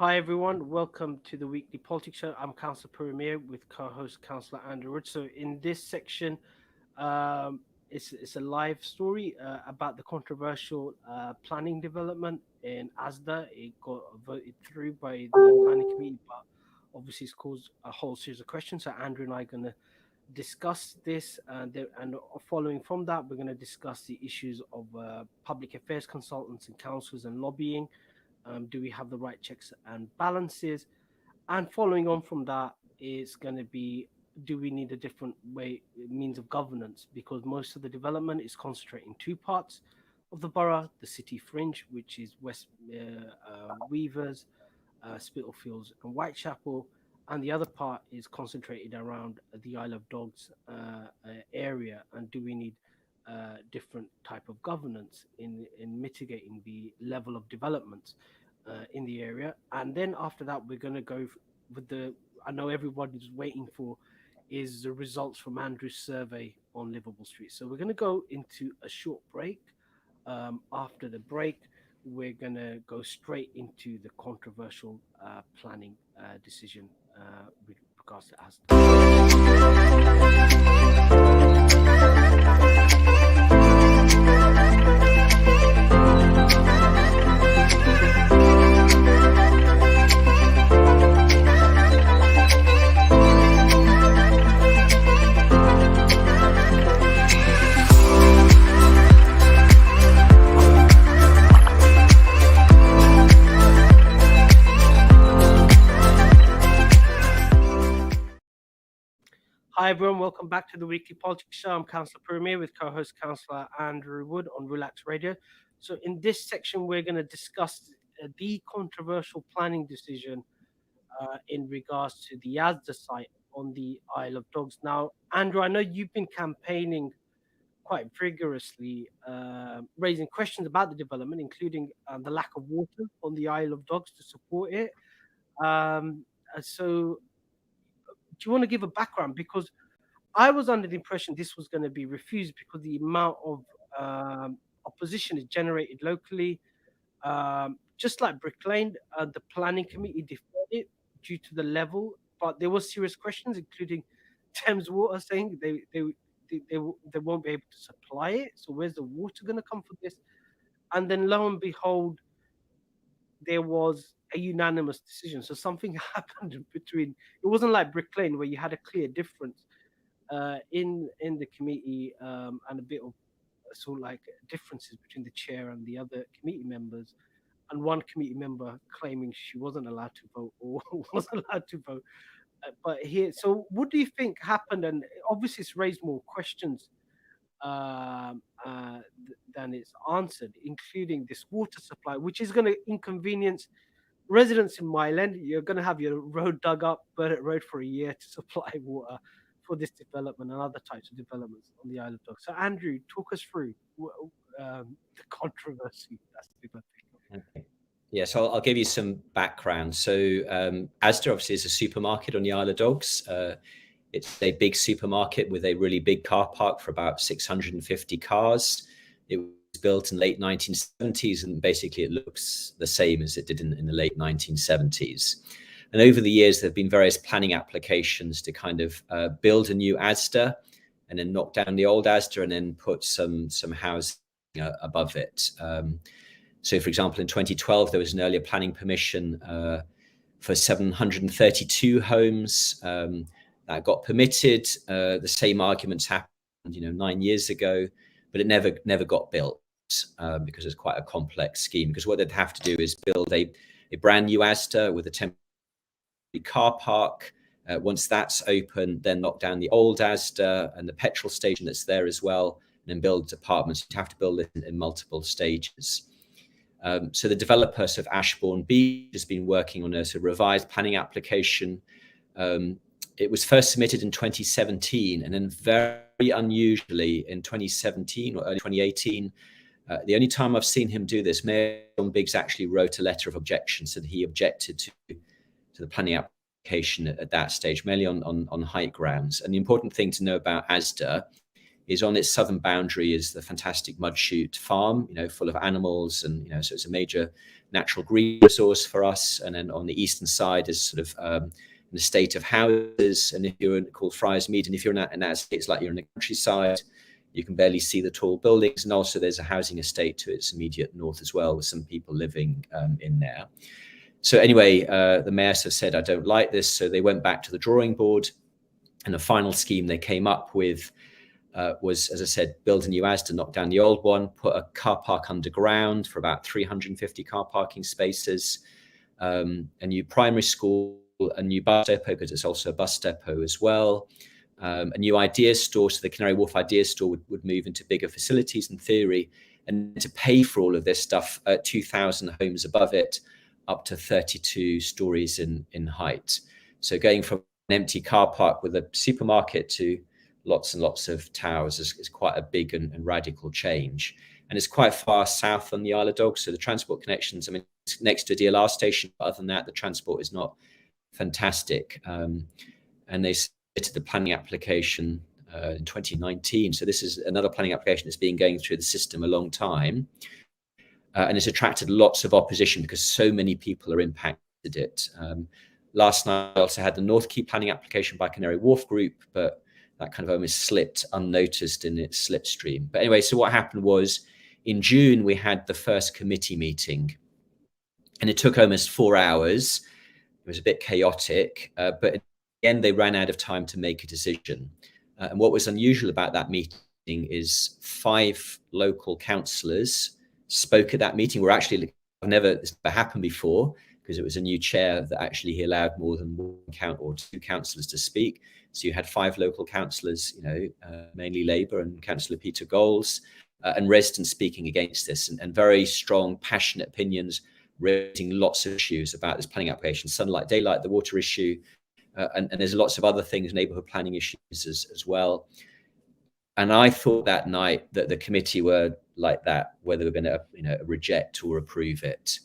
Hi everyone, welcome to the weekly politics show. I'm Councillor Puru Miah with co-host Councillor Andrew Wood. So in this section, it's a live story about the controversial planning development in Asda. It got voted through by the planning committee, but obviously it's caused a whole series of questions. So Andrew and I are going to discuss this, and following from that, we're going to discuss the issues of public affairs consultants and councils and lobbying. Do we have the right checks and balances? And following on from that is going to be, do we need a different means of governance? Because most of the development is concentrating in two parts of the borough: the city fringe, which is West Weavers, Spitalfields, and Whitechapel, and the other part is concentrated around the Isle of Dogs area. And do we need different type of governance in mitigating the level of development in the area? And then after that, we're going to go with the, I know everyone is waiting for, is the results from Andrew's survey on Liveable Street. So we're going to go into a short break. After the break, we're going to go straight into the controversial planning decision with regards to Hi everyone, welcome back to the weekly politics show. I'm Councillor Puru Miah with co-host Councillor Andrew Wood on Relax Radio. So in this section, we're going to discuss the controversial planning decision in regards to the Asda site on the Isle of Dogs. Now, Andrew, I know you've been campaigning quite vigorously, raising questions about the development, including the lack of water on the Isle of Dogs to support it. So do you want to give a background? Because I was under the impression this was going to be refused because the amount of opposition is generated locally. Just like Brick Lane, the planning committee deferred it due to the level, but there were serious questions, including Thames Water saying they won't be able to supply it. So where's the water going to come for this? And then lo and behold, there was a unanimous decision. So something happened between. It wasn't like Brick Lane where you had a clear difference in the committee, and a bit of sort of like differences between the chair and the other committee members, and one committee member claiming she wasn't allowed to vote or was allowed to vote. But here, so what do you think happened? And obviously, it's raised more questions than it's answered, including this water supply, which is going to inconvenience residents in Mile End. You're going to have your road dug up, Burnett Road, for a year to supply water for this development and other types of developments on the Isle of Dogs. So, Andrew, talk us through the controversy that's developing. Okay. Yeah, so I'll give you some background. So Asda obviously is a supermarket on the Isle of Dogs. It's a big supermarket with a really big car park for about 650 cars. It was built in the late 1970s, and basically it looks the same as it did in the late 1970s. And over the years, there have been various planning applications to kind of build a new Asda and then knock down the old Asda and then put some housing above it. So, for example, in 2012, there was an earlier planning permission for 732 homes that got permitted. The same arguments happened, 9 years ago, but it never got built because it's quite a complex scheme. Because what they'd have to do is build a brand new Asda with a temporary car park. Once that's open, then knock down the old Asda and the petrol station that's there as well, and then build apartments. You'd have to build it in multiple stages. So the developer, sort of Ashbourne Beach, has been working on a sort of revised planning application. It was first submitted in 2017, and then very unusually in 2017 or early 2018, the only time I've seen him do this, Mayor John Biggs actually wrote a letter of objection, so that he objected to the planning application at that stage, mainly on height grounds. And the important thing to know about Asda is on its southern boundary is the fantastic Mudchute farm, full of animals, and so it's a major natural green resource for us. And then on the eastern side is sort of an estate of houses, and if you're called Friars Mead, and if you're in that estate, it's like you're in the countryside. You can barely see the tall buildings, and also there's a housing estate to its immediate north as well, with some people living in there. So anyway, the mayors have said, I don't like this. So they went back to the drawing board, and the final scheme they came up with was, as I said, build a new Asda, knock down the old one, put a car park underground for about 350 car parking spaces, a new primary school, a new bus depot, because it's also a bus depot as well, a new ideas store. So the Canary Wharf Ideas Store would move into bigger facilities in theory, and to pay for all of this stuff, 2,000 homes above it, up to 32 stories in height. So going from an empty car park with a supermarket to lots and lots of towers is quite a big and radical change. And it's quite far south on the Isle of Dogs. So the transport connections, I mean, it's next to a DLR station, but other than that, the transport is not fantastic. And they submitted the planning application in 2019. So this is another planning application that's been going through the system a long time. And it's attracted lots of opposition because so many people are impacted it. Last night, I also had the North Quay planning application by Canary Wharf Group, but that kind of almost slipped unnoticed in its slipstream. But anyway, so what happened was in June, we had the first committee meeting, and it took almost 4 hours. It was a bit chaotic, but in the end, they ran out of time to make a decision. And what was unusual about that meeting is 5 local councillors spoke at that meeting. It's never happened before, because it was a new chair that actually he allowed more than one or 2 councillors to speak. So you had 5 local councillors, mainly Labour, and Councillor Peter Goals, and residents speaking against this, and very strong, passionate opinions, raising lots of issues about this planning application, sunlight, daylight, the water issue, and there's lots of other things, neighbourhood planning issues as well. And I thought that night that the committee were like that, whether they were going to reject or approve it.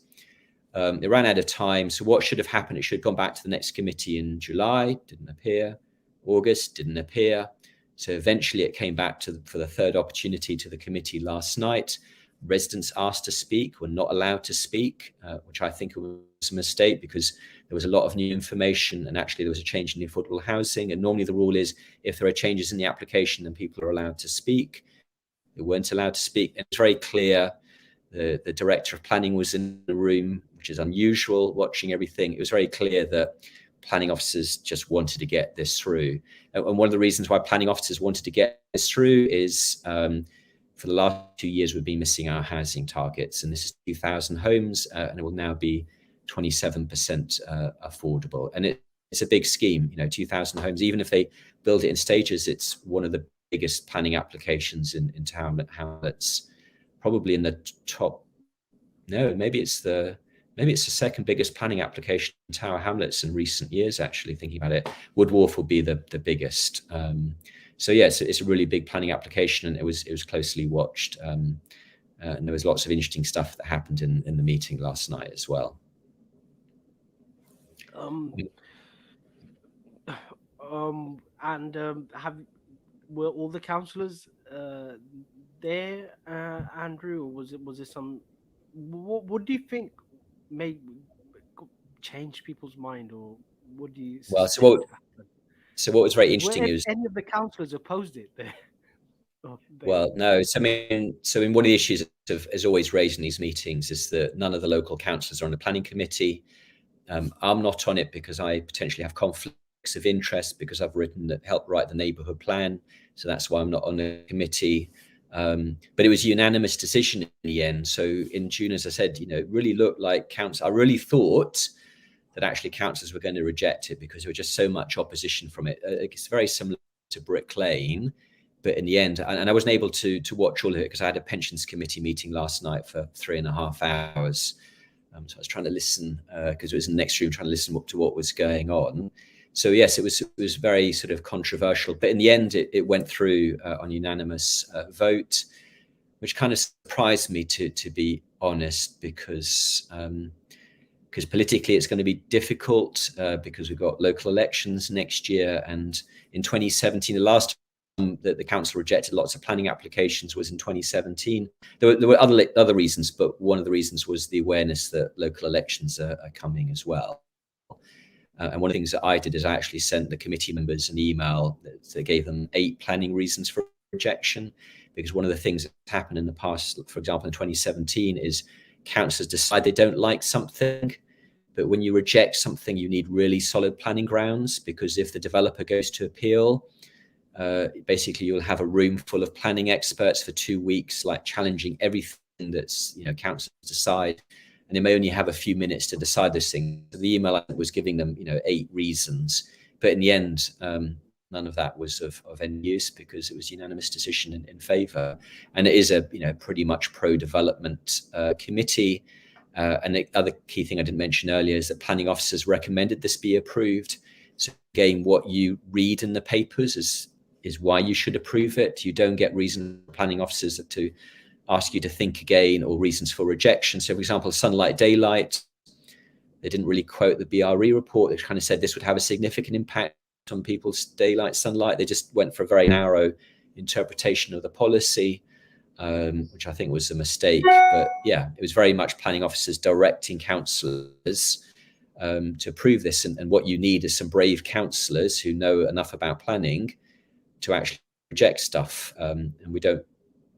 It ran out of time. So what should have happened? It should have gone back to the next committee in July, didn't appear. August, didn't appear. So eventually it came back for the 3rd opportunity to the committee last night. Residents asked to speak, were not allowed to speak, which I think was a mistake, because there was a lot of new information, and actually there was a change in the affordable housing. And normally the rule is if there are changes in the application, then people are allowed to speak. They weren't allowed to speak. And it's very clear. The director of planning was in the room, which is unusual, watching everything. It was very clear that planning officers just wanted to get this through. And one of the reasons why planning officers wanted to get this through is for the last 2 years, we've been missing our housing targets. And this is 2,000 homes, and it will now be 27% affordable. And it's a big scheme, 2,000 homes. Even if they build it in stages, it's one of the biggest planning applications in town Hamlets, probably in the top. No, maybe it's the second biggest planning application in Tower Hamlets in recent years, actually, thinking about it. Wood Wharf will be the biggest. So yes, it's a really big planning application, and it was closely watched. And there was lots of interesting stuff that happened in the meeting last night as well. Were all the councillors there, Andrew, or was it some? What do you think may change people's mind, or what do you? Well, so what was very interesting is any of the councillors opposed it there. Well, no. So one of the issues is always raised in these meetings is that none of the local councillors are on the planning committee. I'm not on it because I potentially have conflicts of interest, because I've helped write the neighbourhood plan. So that's why I'm not on the committee. But it was a unanimous decision in the end. So in June, as I said, it really looked like council. I really thought that actually councillors were going to reject it because there was just so much opposition from it. It's very similar to Brick Lane. But in the end, and I wasn't able to watch all of it because I had a pensions committee meeting last night for 3.5 hours. So I was trying to listen because it was in the next room, trying to listen to what was going on. So yes, it was very sort of controversial. But in the end, it went through on unanimous vote, which kind of surprised me, to be honest, because politically it's going to be difficult because we've got local elections next year. And in 2017, the last that the council rejected lots of planning applications was in 2017. There were other reasons, but one of the reasons was the awareness that local elections are coming as well. And one of the things that I did is I actually sent the committee members an email that gave them 8 planning reasons for rejection, because one of the things that's happened in the past, for example, in 2017, is councillors decide they don't like something, but when you reject something, you need really solid planning grounds, because if the developer goes to appeal, basically you'll have a room full of planning experts for 2 weeks, like challenging everything that's councils decide, and they may only have a few minutes to decide those things. The email was giving them 8 reasons, but in the end none of that was of any use, because it was unanimous decision in favour. And it is a pretty much pro-development committee. And the other key thing I didn't mention earlier is that planning officers recommended this be approved. So again, what you read in the papers is why you should approve it. You don't get reason planning officers to ask you to think again, or reasons for rejection. So for example, sunlight daylight, they didn't really quote the BRE report. They kind of said this would have a significant impact on people's daylight sunlight. They just went for a very narrow interpretation of the policy, which I think was a mistake. But yeah, it was very much planning officers directing councillors to approve this. And what you need is some brave councillors who know enough about planning to actually reject stuff. And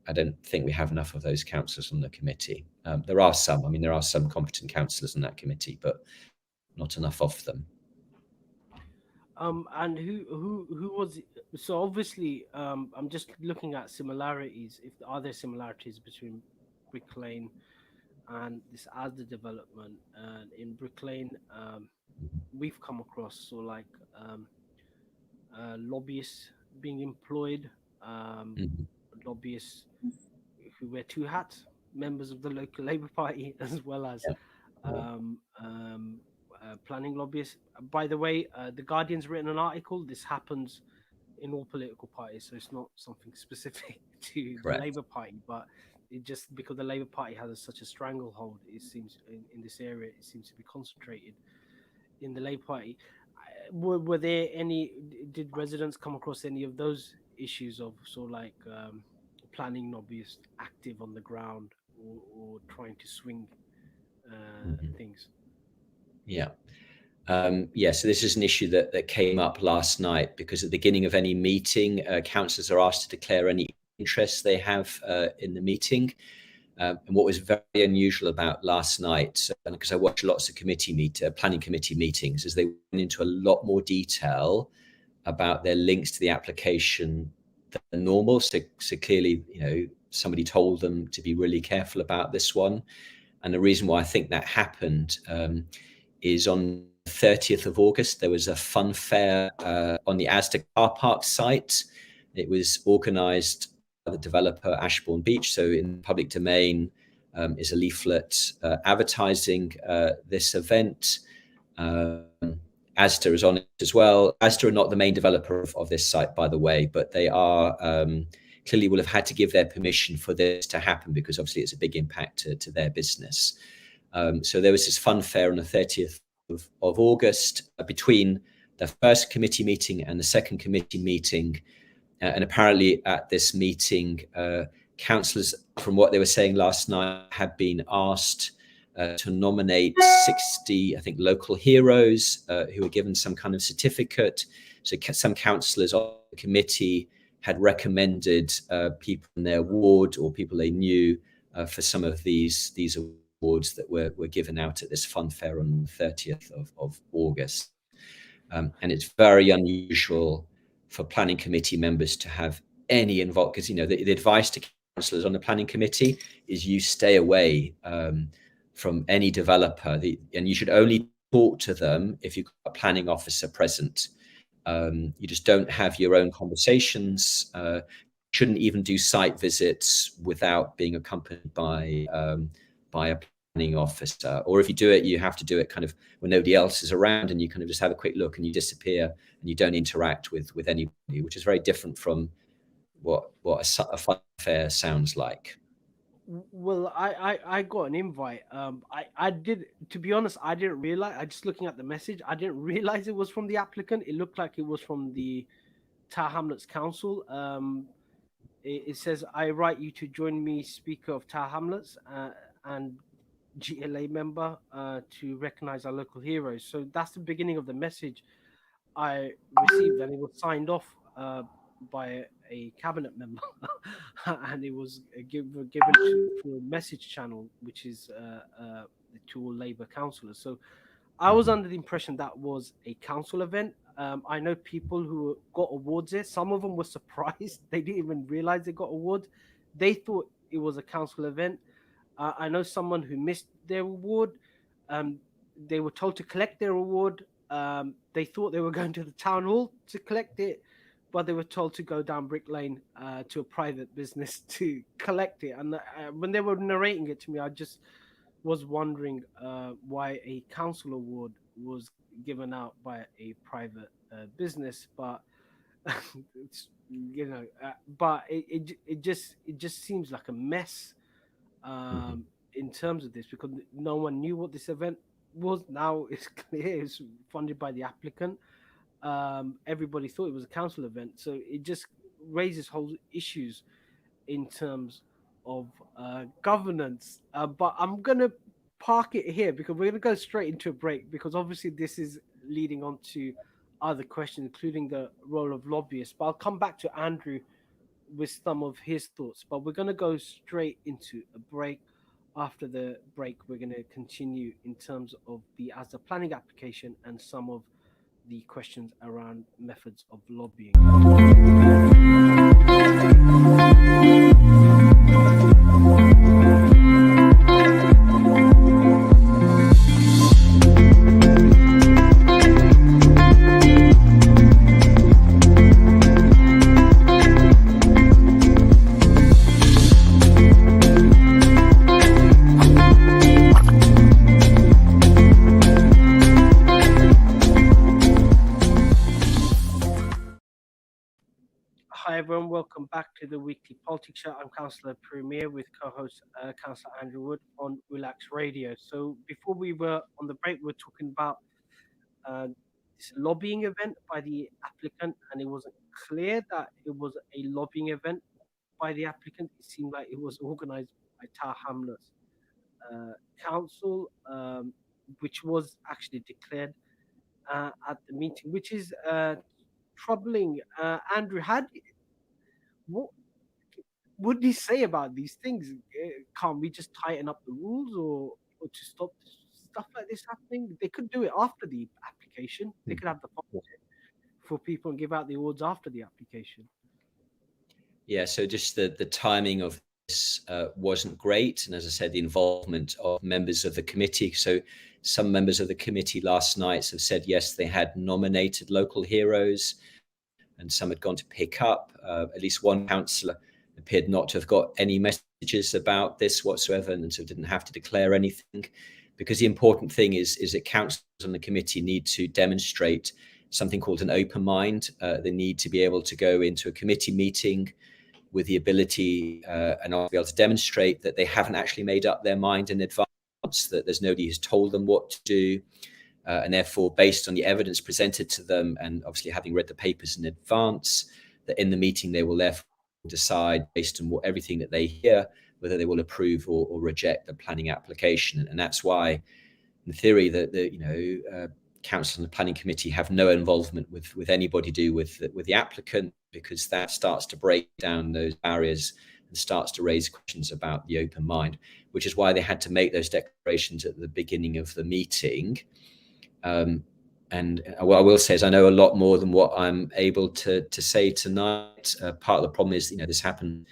I don't think we have enough of those councillors on the committee. There are some. There are some competent councillors on that committee, but not enough of them. And who was? So obviously, I'm just looking at similarities. Are there similarities between Brick Lane and this Asda development? And in Brick Lane, we've come across lobbyists being employed, lobbyists who wear 2 hats, members of the local Labour Party, as well as planning lobbyists. By the way, the Guardian's written an article. This happens in all political parties, so it's not something specific to the Labour Party, but it just because the Labour Party has such a stranglehold, it seems in this area, it seems to be concentrated in the Labour Party. Were there any? Did residents come across any of those issues of planning lobbyists active on the ground or trying to swing things? Yeah. So this is an issue that came up last night, because at the beginning of any meeting, councillors are asked to declare any interests they have in the meeting. And what was very unusual about last night, because I watched lots of planning committee meetings, is they went into a lot more detail about their links to the application than normal. So clearly, somebody told them to be really careful about this one. And the reason why I think that happened is on the 30th of August, there was a fun fair on the Asda car park site. It was organised by the developer Ashbourne Beach. So in public domain is a leaflet advertising this event. Asda is on it as well. Asda are not the main developer of this site, by the way, but they are clearly will have had to give their permission for this to happen, because obviously it's a big impact to their business. So there was this fun fair on the 30th of August between the first committee meeting and the second committee meeting. And apparently at this meeting, councillors, from what they were saying last night, had been asked to nominate 60, I think, local heroes who were given some kind of certificate. So some councillors on the committee had recommended people in their ward or people they knew for some of these awards that were given out at this fun fair on the 30th of August. And it's very unusual for planning committee members to have any involvement, because the advice to councillors on the planning committee is you stay away from any developer, and you should only talk to them if you've got a planning officer present. You just don't have your own conversations. Shouldn't even do site visits without being accompanied by a planning officer. Or if you do it, you have to do it kind of when nobody else is around, and you kind of just have a quick look and you disappear and you don't interact with anybody, which is very different from what a fun fair sounds like. Well, I got an invite. I did, to be honest, I didn't realize. I just looking at the message, I didn't realize it was from the applicant. It looked like it was from the Tower Hamlets Council. It says, I write you to join me, Speaker of Tower Hamlets and GLA member, to recognize our local heroes. So that's the beginning of the message I received, and it was signed off by a cabinet member, and it was given to through a message channel, which is to all Labour councillors. So I was under the impression that was a council event. I know people who got awards there. Some of them were surprised; they didn't even realize they got awards. They thought it was a council event. I know someone who missed their award. Um, they were told to collect their award. They thought they were going to the town hall to collect it, but they were told to go down Brick Lane to a private business to collect it. And when they were narrating it to me, I just was wondering why a council award was given out by a private business, but it's, but it just seems like a mess in terms of this, because no one knew what this event was. Now it's clear it's funded by the applicant. Everybody thought it was a council event, so it just raises whole issues in terms of governance. But I'm gonna park it here because we're gonna go straight into a break, because obviously this is leading on to other questions, including the role of lobbyists. But I'll come back to Andrew with some of his thoughts. But we're gonna go straight into a break. After the break, we're going to continue in terms of the Asda planning application and some of the questions around methods of lobbying. Hi everyone, welcome back to the weekly politics show. I'm Councillor Puru Miah with co-host Councillor Andrew Wood on Relax Radio. So before we were on the break, we were talking about this lobbying event by the applicant, and it wasn't clear that it was a lobbying event by the applicant. It seemed like it was organised by Tower Hamlets Council, which was actually declared at the meeting, which is troubling. Andrew, what would you say about these things? Can't we just tighten up the rules, or to stop stuff like this happening? They could do it after the application. They could have the funds for people and give out the awards after the application. Yeah, so just the timing of this wasn't great. And as I said, the involvement of members of the committee. So some members of the committee last night have said, yes, they had nominated local heroes, and some had gone to pick up. At least one councillor appeared not to have got any messages about this whatsoever, and so didn't have to declare anything. Because the important thing is that councillors on the committee need to demonstrate something called an open mind. They need to be able to go into a committee meeting with the ability and be able to demonstrate that they haven't actually made up their mind in advance, that there's nobody who's told them what to do. And therefore, based on the evidence presented to them, and obviously having read the papers in advance, that in the meeting they will therefore decide, based on everything that they hear, whether they will approve or reject the planning application. And that's why, in theory, the council and the planning committee have no involvement with anybody to do with the applicant, because that starts to break down those barriers and starts to raise questions about the open mind, which is why they had to make those declarations at the beginning of the meeting. And what I will say is I know a lot more than what I'm able to say tonight. Part of the problem is, this happened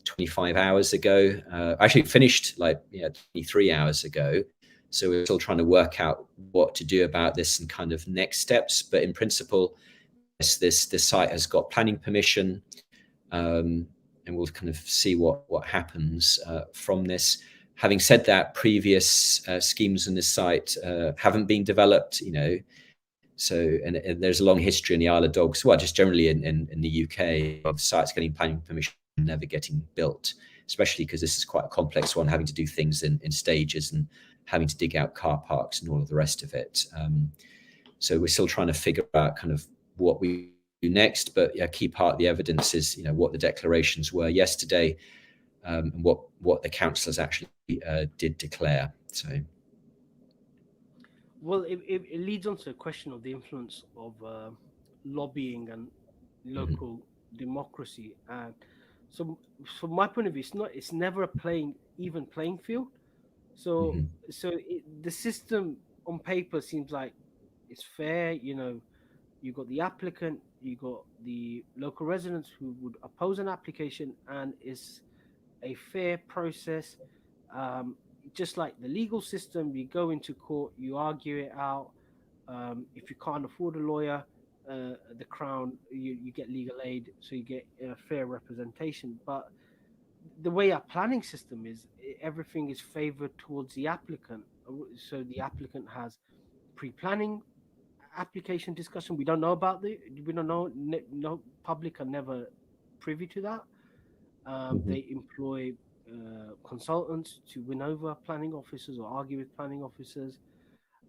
25 hours ago. Actually finished 23 hours ago. So we're still trying to work out what to do about this and kind of next steps. But in principle, this site has got planning permission, and we'll kind of see what happens from this. Having said that, previous schemes on this site haven't been developed, So, and there's a long history in the Isle of Dogs, well, just generally in the UK, of sites getting planning permission and never getting built, especially because this is quite a complex one, having to do things in stages and having to dig out car parks and all of the rest of it. So we're still trying to figure out kind of what we do next. But yeah, key part of the evidence is, what the declarations were yesterday, and what the councillors actually did declare. So. Well, it leads on to the question of the influence of lobbying and Mm-hmm. local democracy. And so, from my point of view, it's never a even playing field. So, Mm-hmm. the system on paper seems like it's fair. You got the applicant, you got the local residents who would oppose an application, and it's a fair process. Um, just like the legal system, you go into court, you argue it out. If you can't afford a lawyer, the Crown, you get legal aid, so you get fair representation. But the way our planning system is, everything is favored towards the applicant. So the applicant has pre-planning application discussion. We don't know. No, public are never privy to that. Mm-hmm. They employ consultants to win over planning officers or argue with planning officers,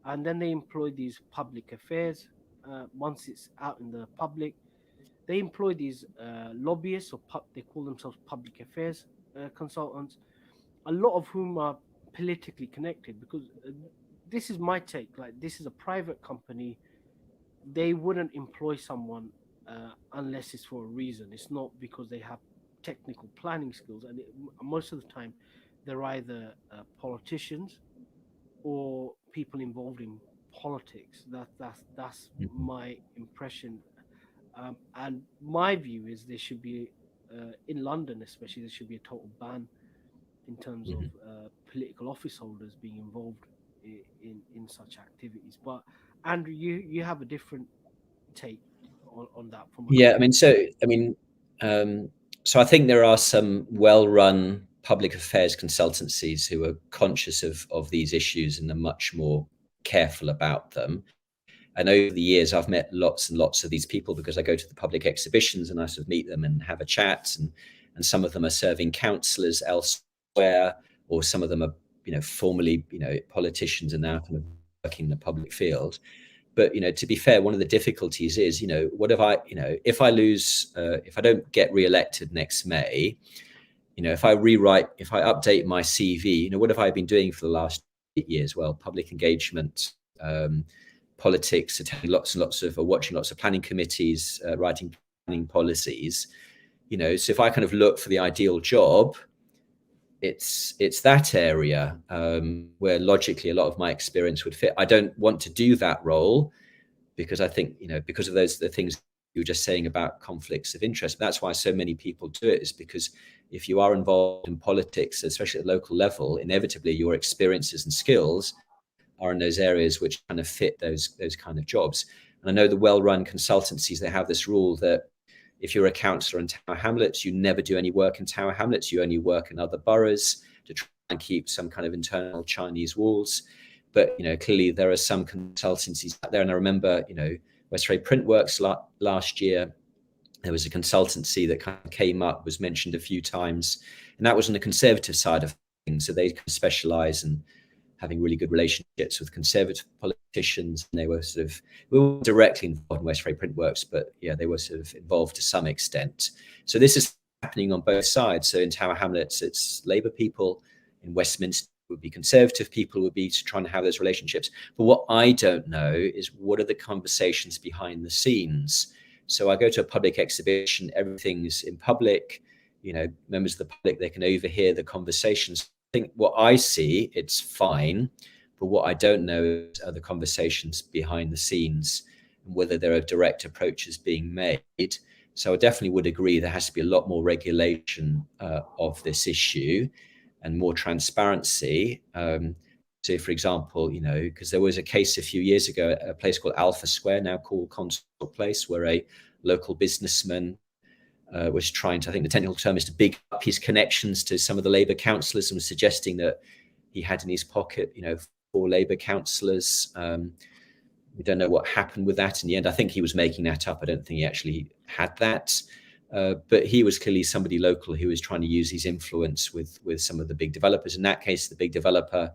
and then they employ these public affairs. Once it's out in the public, they employ these lobbyists, or they call themselves public affairs consultants, a lot of whom are politically connected. Because this is my take. Like, this is a private company, they wouldn't employ someone unless it's for a reason. It's not because they have technical planning skills, and most of the time, they're either politicians or people involved in politics. That's Mm-hmm. my impression, and my view is there should be, in London especially, there should be a total ban in terms of Mm-hmm. political office holders being involved in such activities. But Andrew, you have a different take on that from a Yeah, company. so I think there are some well-run public affairs consultancies who are conscious of these issues and are much more careful about them. And over the years, I've met lots and lots of these people because I go to the public exhibitions and I sort of meet them and have a chat. And some of them are serving councillors elsewhere, or some of them are, formerly, politicians and now kind of working in the public field. But to be fair, one of the difficulties is, what if if I lose, if I don't get re-elected next May, if I update my CV, what have I been doing for the last 8 years? Well, public engagement, politics, attending lots and lots of, or watching lots of planning committees, writing planning policies. So if I kind of look for the ideal job, it's that area where logically a lot of my experience would fit. I don't want to do that role because I think, because of the things you were just saying about conflicts of interest. But that's why so many people do it, is because if you are involved in politics, especially at the local level, inevitably your experiences and skills are in those areas which kind of fit those kind of jobs. And I know the well-run consultancies, they have this rule that if you're a councillor in Tower Hamlets, you never do any work in Tower Hamlets. You only work in other boroughs to try and keep some kind of internal Chinese walls. But, clearly there are some consultancies out there. And I remember, Westray Printworks last year, there was a consultancy that kind of came up, was mentioned a few times, and that was on the conservative side of things. So they specialize in having really good relationships with conservative politicians, and they were we weren't directly involved in Westray Printworks, but yeah, they were sort of involved to some extent. So this is happening on both sides. So in Tower Hamlets, it's Labour people. In Westminster, it would be Conservative people, would be trying to have those relationships. But what I don't know is, what are the conversations behind the scenes? So I go to a public exhibition, everything's in public, members of the public, they can overhear the conversations. I think what I see, it's fine, but what I don't know are the conversations behind the scenes and whether there are direct approaches being made. So I definitely would agree there has to be a lot more regulation of this issue and more transparency. So, for example, because there was a case a few years ago at a place called Alpha Square, now called Consort Place, where a local businessman was trying to, I think the technical term is to big up his connections to some of the Labour councillors, and was suggesting that he had in his pocket, 4 Labour councillors. We don't know what happened with that in the end. I think he was making that up. I don't think he actually had that. But he was clearly somebody local who was trying to use his influence with some of the big developers. In that case, the big developer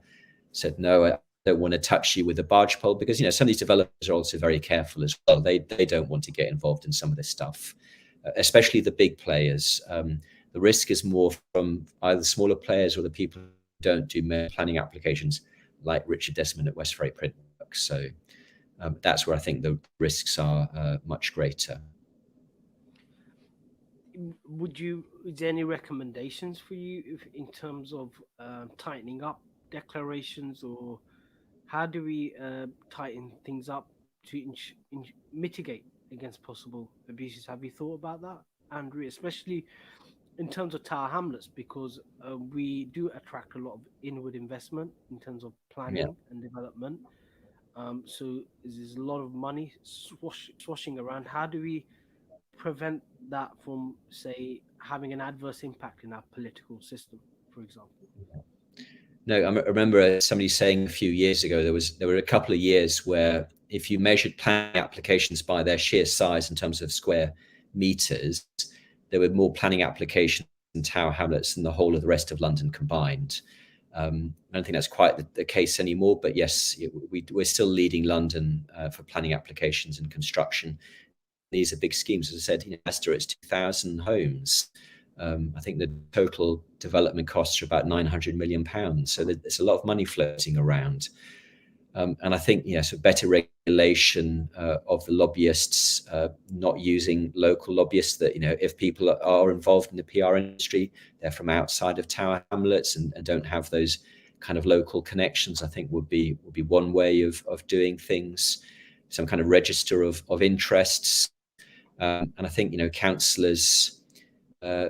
said, no, don't want to touch you with a barge pole, because some of these developers are also very careful as well. They don't want to get involved in some of this stuff, especially the big players. The risk is more from either smaller players or the people who don't do planning applications, like Richard Desmond at West Ferry Printworks. So that's where I think the risks are much greater. Is there any recommendations for you in terms of tightening up declarations, or how do we tighten things up to mitigate against possible abuses? Have you thought about that, Andrew, especially in terms of Tower Hamlets, because we do attract a lot of inward investment in terms of Yeah. planning and development. So there's a lot of money swashing around. How do we prevent that from, say, having an adverse impact in our political system, for example? No, I remember somebody saying a few years ago there were a couple of years where if you measured planning applications by their sheer size in terms of square meters, there were more planning applications in Tower Hamlets than the whole of the rest of London combined. I don't think that's quite the case anymore, but yes, we're still leading London for planning applications and construction. These are big schemes. As I said, Asda, it's 2,000 homes. I think the total development costs are about £900 million. So there's a lot of money floating around. And I think, so better regulation of the lobbyists, not using local lobbyists, that, if people are involved in the PR industry, they're from outside of Tower Hamlets and don't have those kind of local connections, I think would be one way of doing things. Some kind of register of interests. And I think, councillors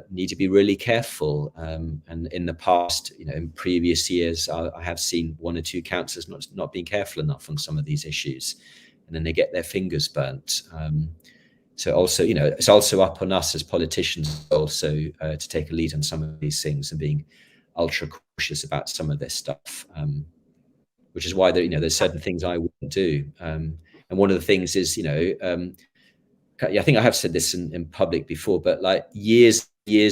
need to be really careful. And in the past, in previous years, I have seen one or two councillors not being careful enough on some of these issues, and then they get their fingers burnt. So also, it's also up on us as politicians also to take a lead on some of these things and being ultra cautious about some of this stuff. Which is why there's certain things I wouldn't do. And one of the things is, I think I have said this in public before, but like years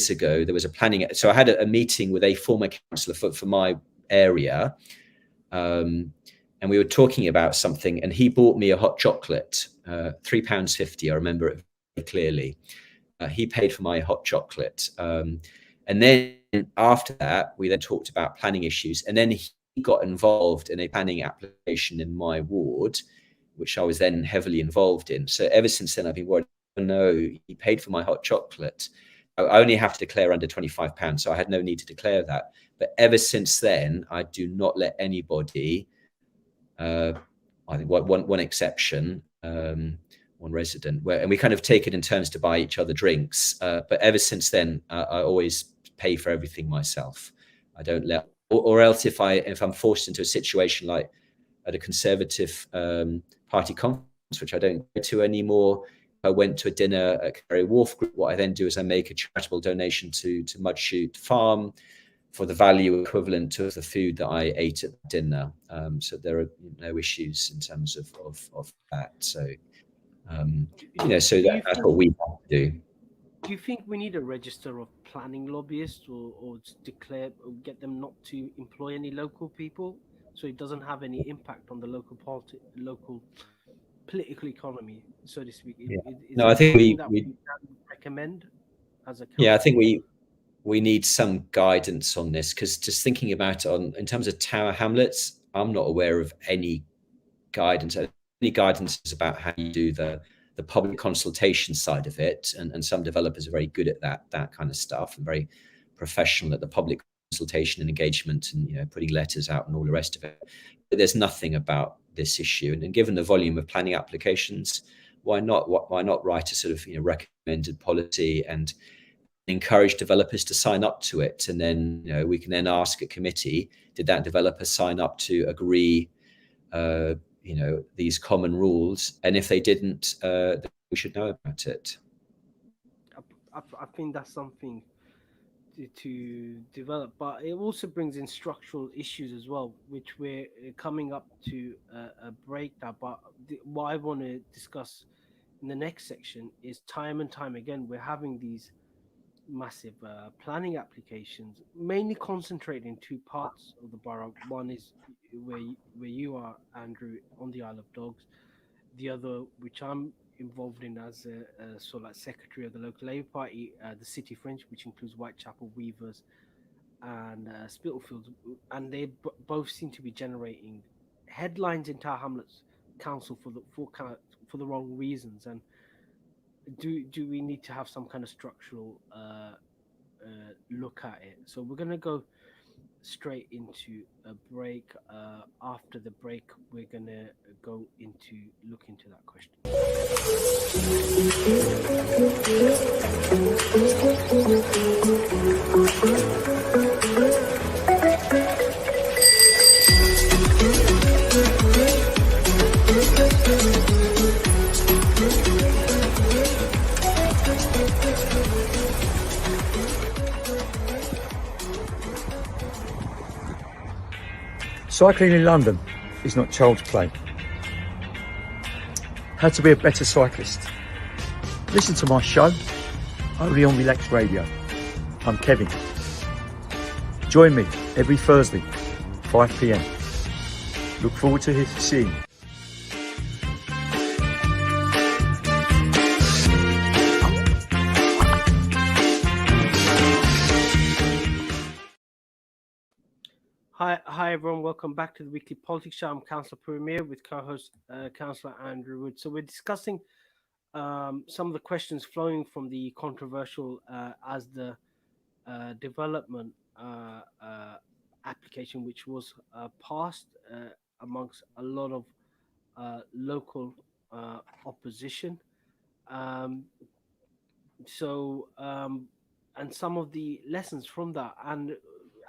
ago, there was a planning. So I had a meeting with a former councillor for my area, and we were talking about something, and he bought me a hot chocolate, £3.50. I remember it very clearly. He paid for my hot chocolate, and then after that, we then talked about planning issues, and then he got involved in a planning application in my ward, which I was then heavily involved in. So ever since then, I've been worried, oh no, he paid for my hot chocolate. I only have to declare under £25, so I had no need to declare that. But ever since then, I do not let anybody, I think one exception, one resident, and we kind of take it in turns to buy each other drinks. But ever since then, I always pay for everything myself. I don't let, or else if I'm forced into a situation like at a Conservative party conference, which I don't go to anymore. I went to a dinner at Canary Wharf Group. What I then do is I make a charitable donation to Mudshoot Farm for the value equivalent to the food that I ate at dinner. So there are no issues in terms of that. So so that's what we have to do. Do you think we need a register of planning lobbyists, or declare, or get them not to employ any local people, so it doesn't have any impact on the local political economy, so to speak? Yeah. Is No, that I think something that we can recommend as a council? Yeah, I think we need some guidance on this, because just thinking about it in terms of Tower Hamlets, I'm not aware of any guidance. Any guidance is about how you do the public consultation side of it, and some developers are very good at that kind of stuff and very professional at the public consultation and engagement and putting letters out and all the rest of it. But there's nothing about this issue, and given the volume of planning applications, why not write a sort of recommended policy and encourage developers to sign up to it, and then we can then ask a committee, did that developer sign up to agree these common rules, and if they didn't, then we should know about it. I think that's something to develop, but it also brings in structural issues as well, which we're coming up to a breakdown. But what I want to discuss in the next section is, time and time again, we're having these massive planning applications, mainly concentrated in two parts of the borough. One is where you are, Andrew, on the Isle of Dogs. The other, which I'm involved in as a sort of like secretary of the local Labour Party, the City Fringe, which includes Whitechapel, Weavers, and Spitalfields, and they both seem to be generating headlines in Tower Hamlets Council for the wrong reasons. And do we need to have some kind of structural look at it? So we're gonna go straight into a break. After the break, we're gonna go into look into that question. Cycling in London is not child's play. How to be a better cyclist. Listen to my show, only on Relax Radio. I'm Kevin. Join me every Thursday, 5 p.m. Look forward to seeing you. Hi everyone, welcome back to the weekly politics show. I'm Councillor Puru Miah with co-host Councillor Andrew Wood. So we're discussing some of the questions flowing from the controversial Asda development application, which was passed amongst a lot of local opposition. And some of the lessons from that. And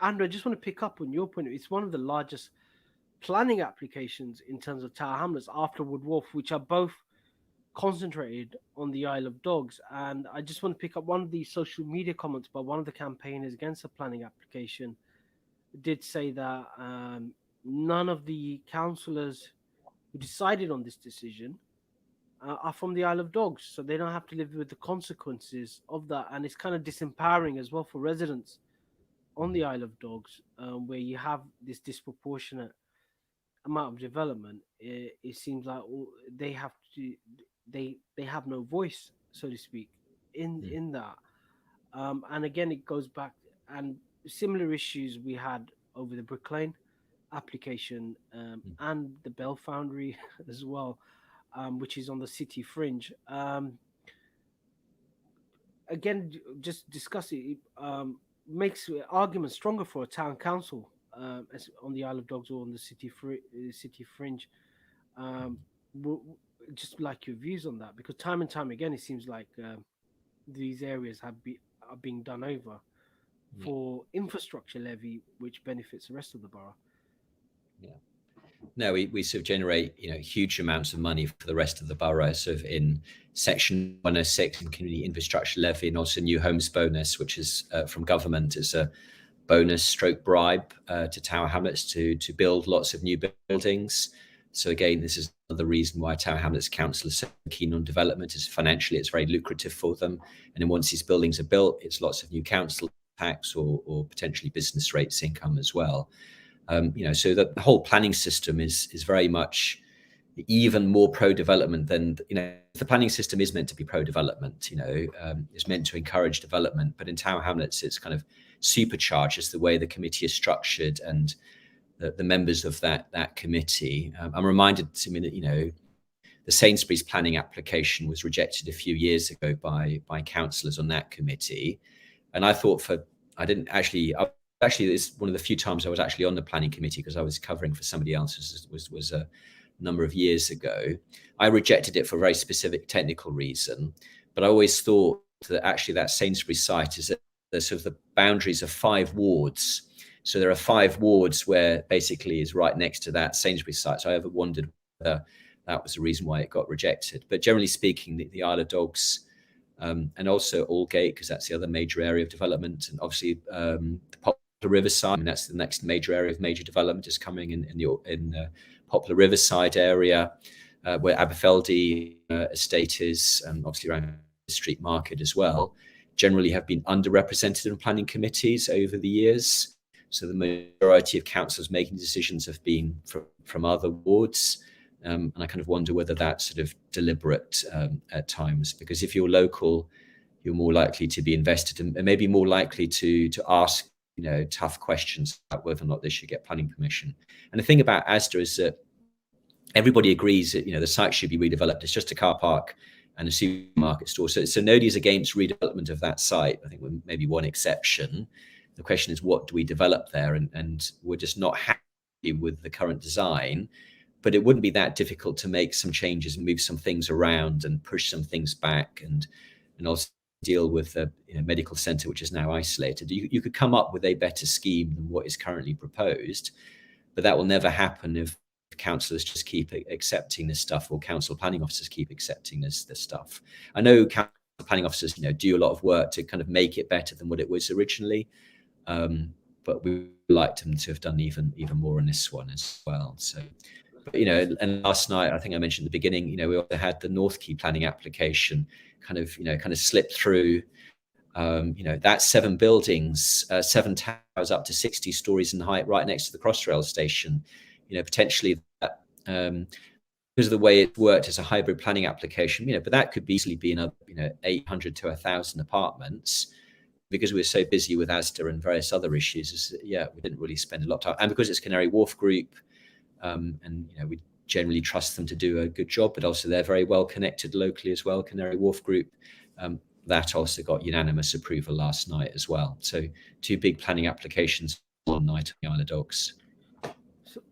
Andrew, I just want to pick up on your point. It's one of the largest planning applications in terms of Tower Hamlets after Wood Wharf, which are both concentrated on the Isle of Dogs. And I just want to pick up one of the social media comments by one of the campaigners against the planning application. Did say that none of the councillors who decided on this decision are from the Isle of Dogs, so they don't have to live with the consequences of that. And it's kind of disempowering as well for residents on the Isle of Dogs, where you have this disproportionate amount of development. It seems like they have no voice, so to speak, in that. And again, it goes back and similar issues we had over the Brick Lane application and the Bell Foundry as well, which is on the city fringe. Again, just discuss it. Makes arguments stronger for a town council as on the Isle of Dogs or on the city fringe. Just like your views on that, because time and time again, it seems like these areas are being done over for infrastructure levy, which benefits the rest of the borough. Yeah. No, we sort of generate huge amounts of money for the rest of the borough, sort of in Section 106 and community infrastructure levy, and also new homes bonus, which is from government as a bonus stroke bribe to Tower Hamlets to build lots of new buildings. So again, this is another reason why Tower Hamlets Council is so keen on development, is financially it's very lucrative for them. And then once these buildings are built, it's lots of new council tax or potentially business rates income as well. So the whole planning system is very much even more pro-development than, the planning system is meant to be pro-development, it's meant to encourage development. But in Tower Hamlets, it's kind of supercharged as the way the committee is structured and the members of that committee. I'm reminded that, the Sainsbury's planning application was rejected a few years ago by councillors on that committee. And I thought actually, it's one of the few times I was actually on the planning committee because I was covering for somebody else. Was a number of years ago. I rejected it for a very specific technical reason, but I always thought that actually that Sainsbury's site is the sort of the boundaries of 5 wards. So there are 5 wards where basically is right next to that Sainsbury's site. So I ever wondered whether that was the reason why it got rejected. But generally speaking, the Isle of Dogs and also Aldgate, because that's the other major area of development, and obviously the Poplar Riverside, and that's the next major area of major development is coming in the Poplar Riverside area, where Aberfeldy estate is, and obviously around the street market as well. generally have been underrepresented in planning committees over the years. So the majority of councillors making decisions have been from other wards. And I kind of wonder whether that's sort of deliberate at times, because if you're local, you're more likely to be invested and maybe more likely to ask, tough questions about whether or not they should get planning permission. And the thing about Asda is that everybody agrees that, the site should be redeveloped. It's just a car park and a supermarket store. So nobody's against redevelopment of that site. I think with maybe one exception. The question is, what do we develop there? And we're just not happy with the current design. But it wouldn't be that difficult to make some changes and move some things around and push some things back, and also deal with a medical centre which is now isolated. You could come up with a better scheme than what is currently proposed, but that will never happen if councillors just keep accepting this stuff, or council planning officers keep accepting this stuff. I know council planning officers do a lot of work to kind of make it better than what it was originally, but we would like them to have done even more on this one as well. So, but, and last night, I think I mentioned at the beginning, we also had the North Quay planning application kind of slipped through. That's 7 buildings, 7 towers up to 60 stories in height, right next to the Crossrail station. Potentially that, because of the way it worked as a hybrid planning application, but that could easily be another, 800 to 1,000 apartments. Because we're so busy with Asda and various other issues, we didn't really spend a lot of time. And because it's Canary Wharf Group, and we generally trust them to do a good job, but also they're very well connected locally as well, Canary Wharf Group. That also got unanimous approval last night as well. So 2 big planning applications one night on the Isle of Dogs.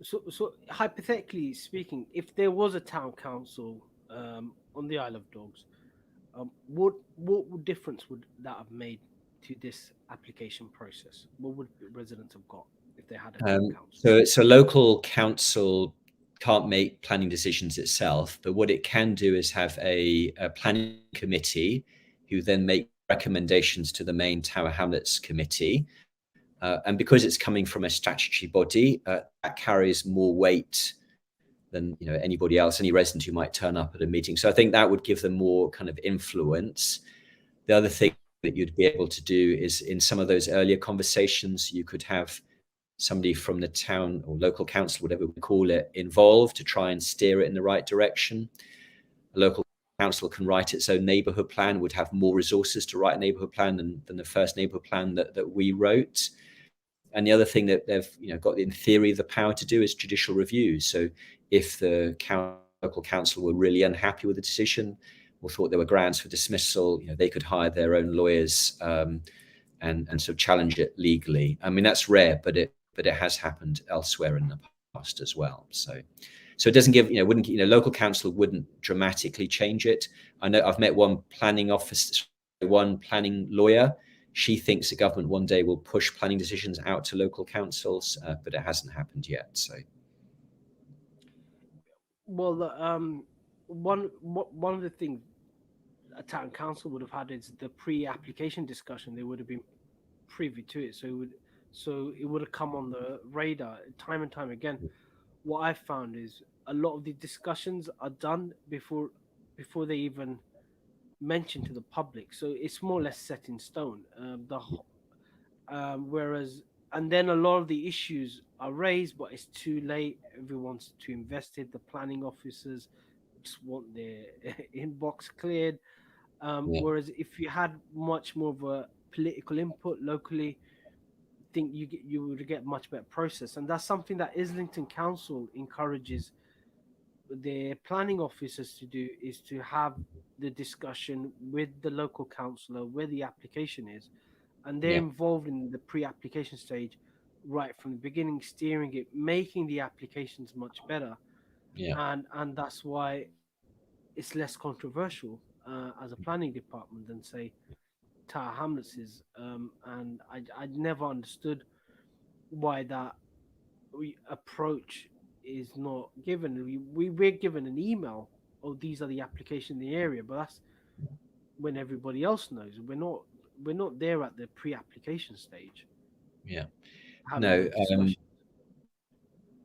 So hypothetically speaking, if there was a town council on the Isle of Dogs, what difference would that have made to this application process? What would residents have got if they had a town council? So local council can't make planning decisions itself, but what it can do is have a planning committee who then make recommendations to the main Tower Hamlets committee. And because it's coming from a statutory body, that carries more weight than anybody else, any resident who might turn up at a meeting. So I think that would give them more kind of influence. The other thing that you'd be able to do is, in some of those earlier conversations, you could have somebody from the town or local council, whatever we call it, involved to try and steer it in the right direction. A local council can write its own neighbourhood plan, would have more resources to write a neighbourhood plan than the first neighbourhood plan that we wrote. And the other thing that they've got, in theory, the power to do is judicial review. So if the local council were really unhappy with the decision or thought there were grounds for dismissal, they could hire their own lawyers and sort of challenge it legally. I mean, that's rare, but it has happened elsewhere in the past as well. So it doesn't give, local council wouldn't dramatically change it. I know I've met one planning lawyer. She thinks the government one day will push planning decisions out to local councils, but it hasn't happened yet. So, well, one of the things a town council would have had is the pre-application discussion. They would have been privy to it, so it would have come on the radar time and time again. What I found is a lot of the discussions are done before they even mentioned to the public, so it's more or less set in stone. Whereas, and then a lot of the issues are raised, but it's too late. Everyone's too invested. The planning officers just want their inbox cleared. Whereas if you had much more of a political input locally, I think you would get much better process. And that's something that Islington Council encourages their planning officers to do, is to have the discussion with the local councillor where the application is, and they're involved in the pre-application stage right from the beginning, steering it, making the applications much better. And that's why it's less controversial as a planning department than, say, Tower Hamlets is. And I never understood why that approach is not given. We're given an email, oh, these are the applications in the area, but that's when everybody else knows. We're not there at the pre-application stage. No.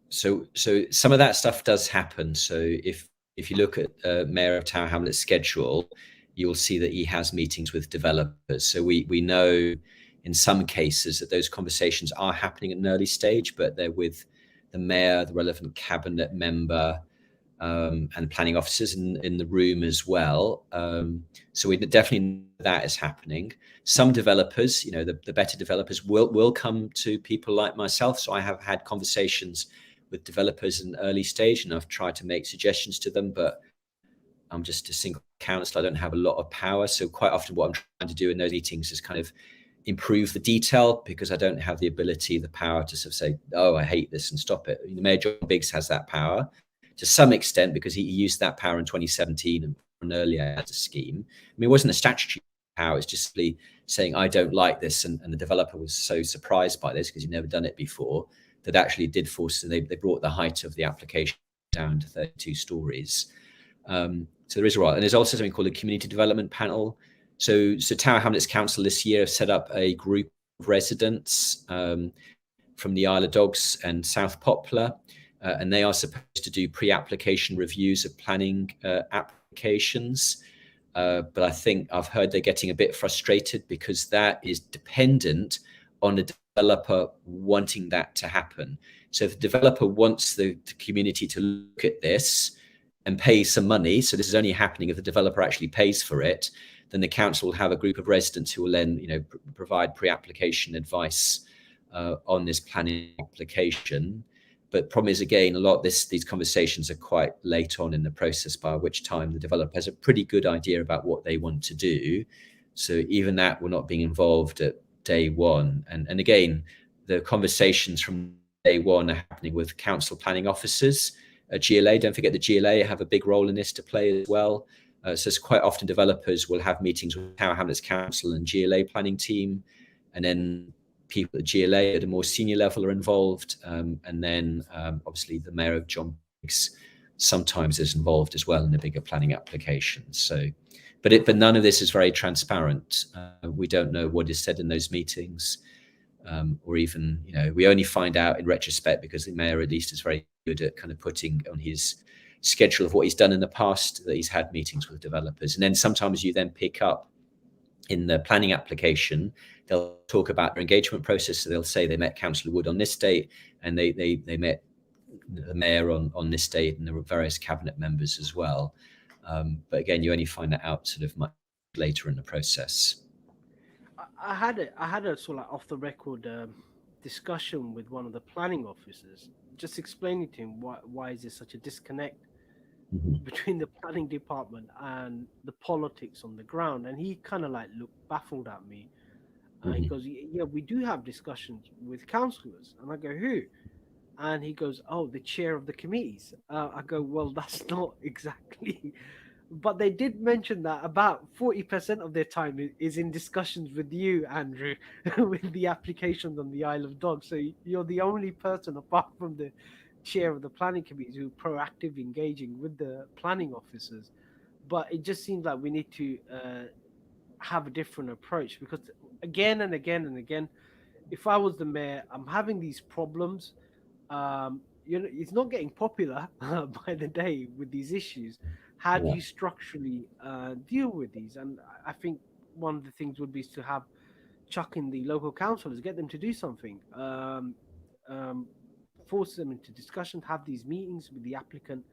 So some of that stuff does happen. So if you look at Mayor of Tower Hamlets' schedule, you'll see that he has meetings with developers. So we know in some cases that those conversations are happening at an early stage, but they're with the mayor, the relevant cabinet member, and planning officers in the room as well. So we definitely know that is happening. Some developers, the better developers will come to people like myself. So I have had conversations with developers in early stage, and I've tried to make suggestions to them, but I'm just a single councillor. I don't have a lot of power. So quite often what I'm trying to do in those meetings is kind of improve the detail, because I don't have the ability, the power to sort of say, oh, I hate this and stop it. Mayor John Biggs has that power to some extent, because he used that power in 2017 and an earlier as a scheme. I mean, it wasn't a statutory power. It's just saying, I don't like this. And the developer was so surprised by this because he'd never done it before, that actually did force, they brought the height of the application down to 32 stories. So there is a role. And there's also something called a community development panel. So Tower Hamlets Council this year have set up a group of residents from the Isle of Dogs and South Poplar, and they are supposed to do pre-application reviews of planning applications. But I think I've heard they're getting a bit frustrated because that is dependent on the developer wanting that to happen. So if the developer wants the community to look at this and pay some money, so this is only happening if the developer actually pays for it, then the council will have a group of residents who will then, provide pre-application advice on this planning application. But problem is, again, a lot of these conversations are quite late on in the process, by which time the developer has a pretty good idea about what they want to do. So even that, we're not being involved at day one. And again, the conversations from day one are happening with council planning officers. GLA, don't forget the GLA have a big role in this to play as well. So it's quite often developers will have meetings with Tower Hamlets Council and GLA planning team, and then people at GLA at a more senior level are involved, and then obviously the Mayor of John Biggs sometimes is involved as well in the bigger planning applications. So, but none of this is very transparent. We don't know what is said in those meetings, or even we only find out in retrospect, because the Mayor at least is very good at kind of putting on his schedule of what he's done in the past, that he's had meetings with developers. And then sometimes you then pick up in the planning application, they'll talk about their engagement process. So they'll say they met Councillor Wood on this date, and they met the Mayor on this date, and there were various cabinet members as well. But again, you only find that out sort of much later in the process. I had a sort of off the record discussion with one of the planning officers, just explaining to him why is there such a disconnect between the planning department and the politics on the ground. And he kind of looked baffled at me. He goes, yeah, we do have discussions with councillors. And I go, who? And he goes, oh, the chair of the committees. I go, well, that's not exactly. But they did mention that about 40% of their time is in discussions with you, Andrew, with the applications on the Isle of Dogs. So you're the only person, apart from the chair of the planning committee, who proactively engaging with the planning officers. But it just seems like we need to have a different approach, because again and again and again, if I was the mayor, I'm having these problems. It's not getting popular by the day with these issues. How do you structurally deal with these? And I think one of the things would be to have chuck in the local councillors, get them to do something, force them into discussion, have these meetings with the applicant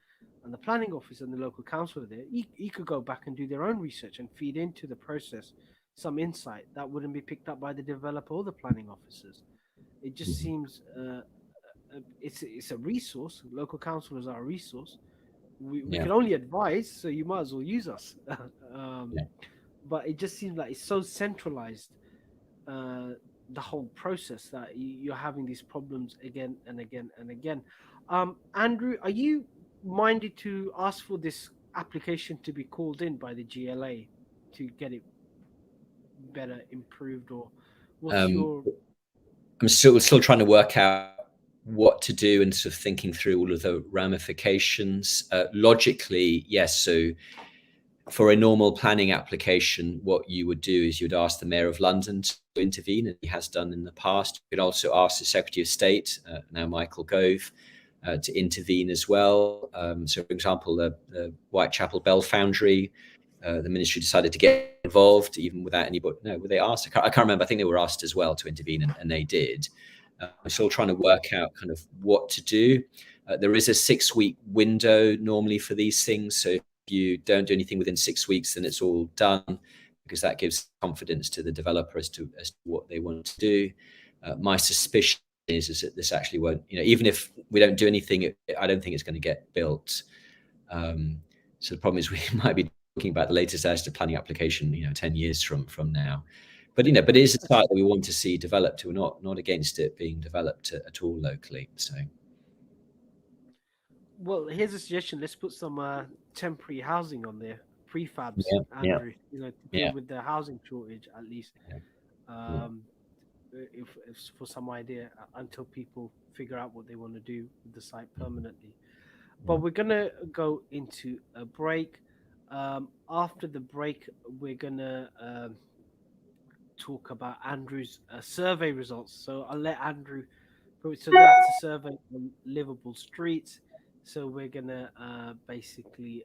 and the planning officer and the local councillor there. He could go back and do their own research and feed into the process some insight that wouldn't be picked up by the developer or the planning officers. It just seems it's a resource. Local councillors are a resource. We can only advise, so you might as well use us. But it just seems like it's so centralized, the whole process, that you're having these problems again and again and again. Andrew, are you minded to ask for this application to be called in by the GLA to get it better improved, or what's your? I'm still trying to work out what to do and sort of thinking through all of the ramifications. Logically, yes. So for a normal planning application, what you would do is you'd ask the Mayor of London to intervene, and he has done in the past. You could also ask the Secretary of State, now Michael Gove, to intervene as well. So, for example, the Whitechapel Bell Foundry the ministry decided to get involved even without anybody. No, were they asked? I can't remember. I think they were asked as well to intervene, and they did. We're still trying to work out kind of what to do. There is a 6-week window normally for these things. So if you don't do anything within 6 weeks, then it's all done, because that gives confidence to the developer as to what they want to do. My suspicion is that this actually won't, even if we don't do anything, I don't think it's going to get built. So the problem is we might be talking about the latest Asda planning application, 10 years from now. But but it is a site that we want to see developed. We're not against it being developed at all locally. So, well, here's a suggestion. Let's put some temporary housing on there, prefabs, Yeah, Andrew. To deal with the housing shortage at least. If for some idea until people figure out what they want to do with the site permanently. But we're gonna go into a break. After the break, we're gonna talk about Andrew's survey results. So I'll let Andrew. So that's a survey on livable streets. So we're gonna basically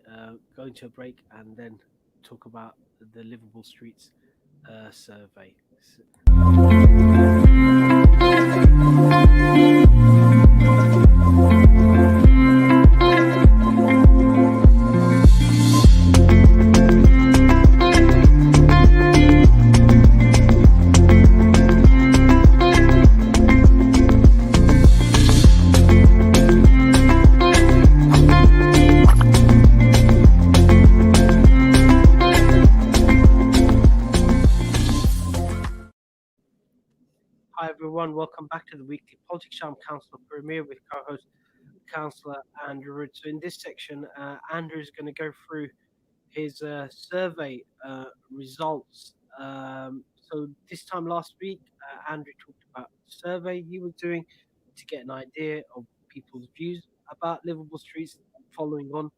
go into a break and then talk about the livable streets survey. Hi everyone, welcome back to the Weekly Politics Show. I'm Councillor Puru Miah with co-host Councillor Andrew Rood. So in this section, Andrew is going to go through his survey results. So this time last week, Andrew talked about the survey he was doing to get an idea of people's views about livable streets, following on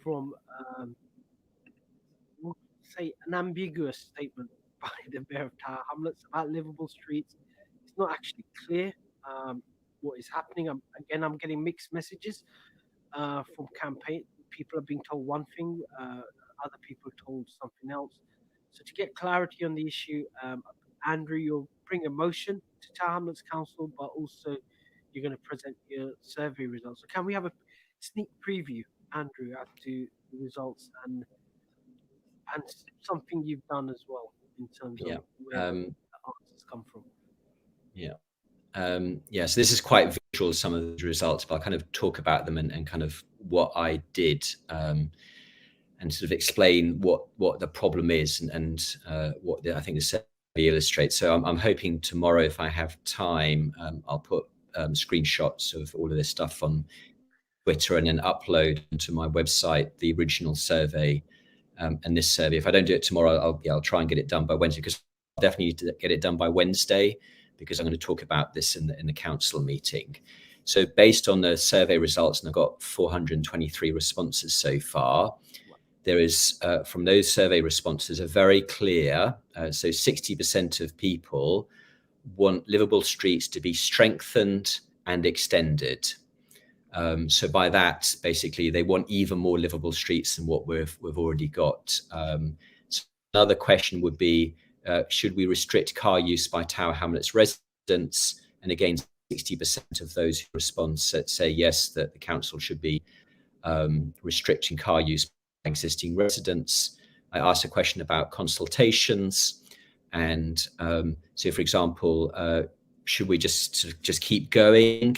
from, we'll say, an ambiguous statement by the Mayor of Tower Hamlets about livable streets. It's not actually clear what is happening. I'm getting mixed messages from campaign. People are being told one thing, other people are told something else. So to get clarity on the issue, Andrew, you'll bring a motion to Tower Hamlets Council, but also you're going to present your survey results. So can we have a sneak preview, Andrew, as to the results and something you've done as well in terms of where the answers come from? So this is quite visual, some of the results, but I'll kind of talk about them and kind of what I did, and sort of explain what the problem is and what I think the survey illustrates. So I'm hoping tomorrow, if I have time, I'll put screenshots of all of this stuff on Twitter and then upload to my website the original survey and this survey. If I don't do it tomorrow, I'll try and get it done by Wednesday, because I definitely need to get it done by Wednesday, because I'm going to talk about this in the council meeting. So based on the survey results, and I've got 423 responses so far, there is, from those survey responses, a very clear, so 60% of people want livable streets to be strengthened and extended. So by that, basically, they want even more livable streets than what we've already got. So another question would be, should we restrict car use by Tower Hamlets residents? And again, 60% of those who respond say yes, that the council should be restricting car use by existing residents. I asked a question about consultations, and so, for example, should we just keep going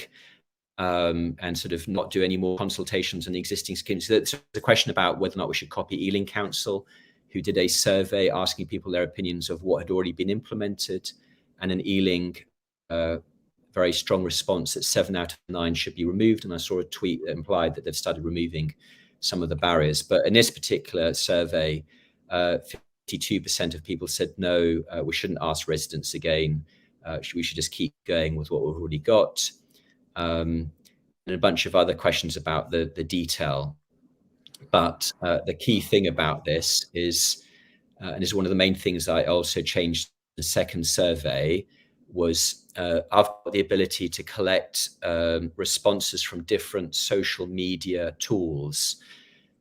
and sort of not do any more consultations on the existing schemes? So there's a question about whether or not we should copy Ealing Council, who did a survey asking people their opinions of what had already been implemented, and an Ealing very strong response that 7 out of 9 should be removed. And I saw a tweet that implied that they've started removing some of the barriers. But in this particular survey, 52% of people said no, we shouldn't ask residents again. We should just keep going with what we've already got. And a bunch of other questions about the detail. But the key thing about this is, and this is one of the main things I also changed the second survey, was I've got the ability to collect responses from different social media tools.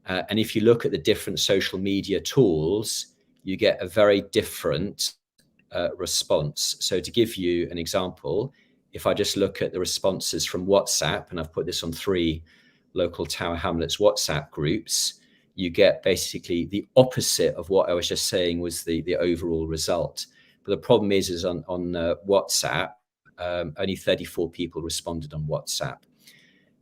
And if you look at the different social media tools, you get a very different response. So to give you an example, if I just look at the responses from WhatsApp, and I've put this on 3 local Tower Hamlets WhatsApp groups, you get basically the opposite of what I was just saying was the overall result. But the problem is on WhatsApp, only 34 people responded on WhatsApp.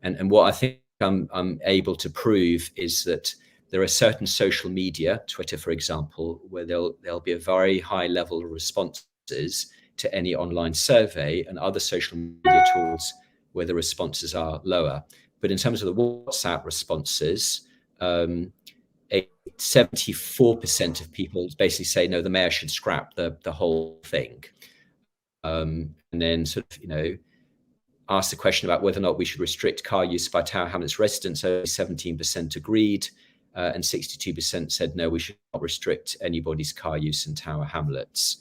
And what I think I'm able to prove is that there are certain social media, Twitter, for example, where there'll be a very high level of responses to any online survey, and other social media tools where the responses are lower. But in terms of the WhatsApp responses, 74% of people basically say, no, the mayor should scrap the whole thing. And then sort of, ask the question about whether or not we should restrict car use by Tower Hamlets residents. Only 17% agreed, and 62% said no, we should not restrict anybody's car use in Tower Hamlets.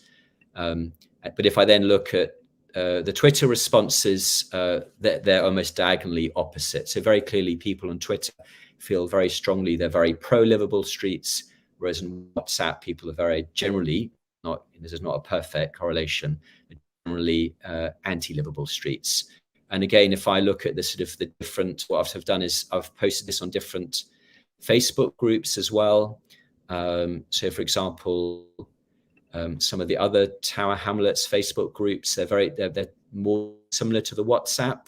But if I then look at the Twitter responses, they're almost diagonally opposite. So very clearly, people on Twitter feel very strongly they're very pro-livable streets, whereas in WhatsApp, people are very generally, this is not a perfect correlation, generally anti-livable streets. And again, if I look at the sort of the different, what I've done is I've posted this on different Facebook groups as well. So for example, some of the other Tower Hamlets Facebook groups, they're more similar to the WhatsApp